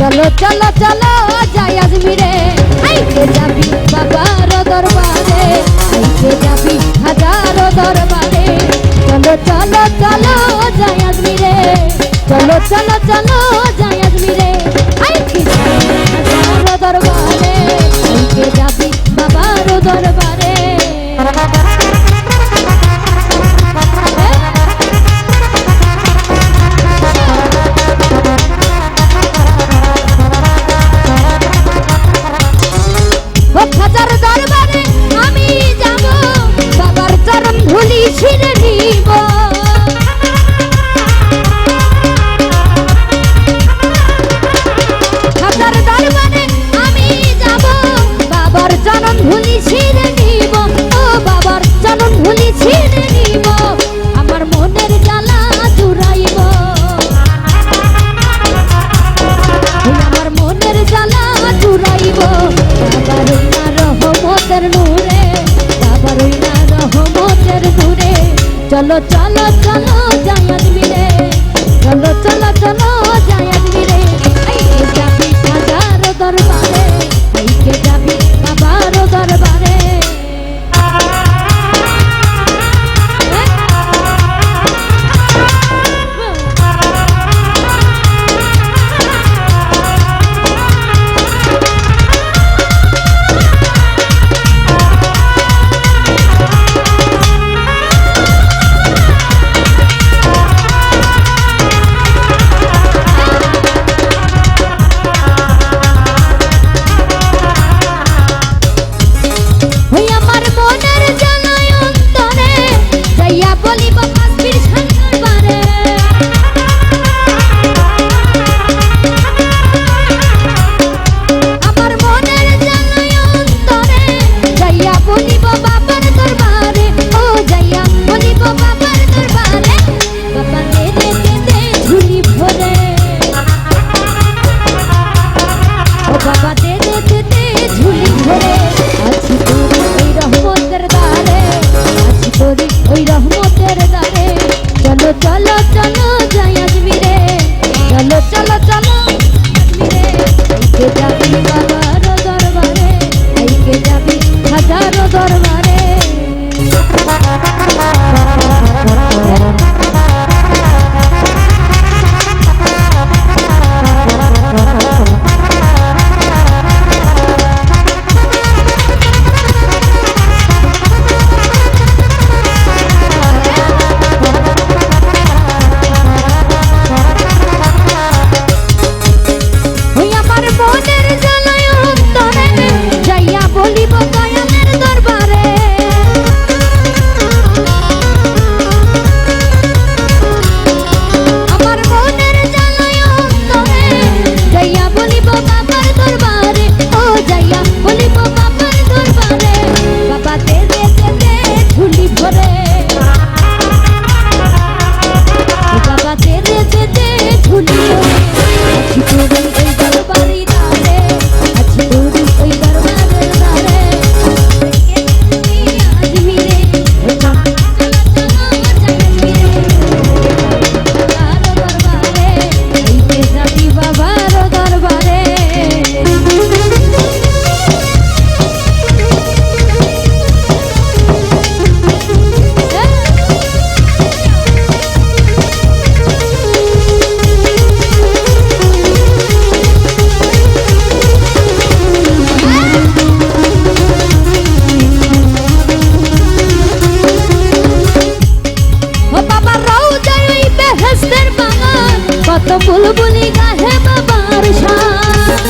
চলো চলো চলো যাই আজমিরে, আইকে যাবি বাবার দরবারে, আইকে যাবি হাজারো দরবারে। চলো চলো চলো যাই আজমিরে, চলো চলো চলো যাই আজমিরে, আইকে যাবি হাজারো দরবারে, আইকে যাবি বাবার দরবারে। হাজার দরবারে আমি যাব, বাবার চরণ ধুলি ছিঁড়ে নিব। হাজার দরবারে আমি যাব, বাবার চরণ ধুলি ছিঁড়ে নিব। ও বাবার চরণ ধুলি ছিঁড়ে নিব, আমার মনের জ্বালা জুড়াইব, আমার মনের জ্বালা জুড়াইব। বাবার রহমতের নূরে, বাবার রহমতের নূরে। চলো চলো চলো যাই আজমিরে, চলো চলো চলো যাই আজমিরে, আইকে যাবি হাজারো দরবারে, আইকে যাবি বাবার দরবারে। ওই রহমতের দ্বারে। চলো চলো চলো যাই আজমিরে, চলো চলো চলো আজমিরে, আইকে যাবি বাবার দরবারে, আইকে যাবি হাজারো দরবারে। কত বুলবুলি গাহে বাবার শান,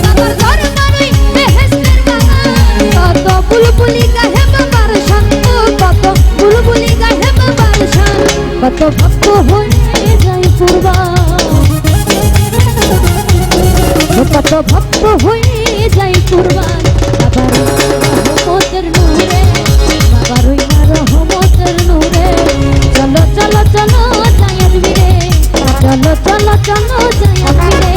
বাবার দরবারে বেহেশতের বাগান। কত বুলবুলি গাহে বাবার শান, কত বুলবুলি গাহে বাবার শান। কত ভক্ত হয়ে যায় কুরবান, কত ভক্ত হয়ে যায় কুরবান। বাবার রহমতের নূরে, বাবার রহমতের নূরে। চলো চলো চলো যাই আজমিরে, চলো চলো চলো যাই আজমিরে,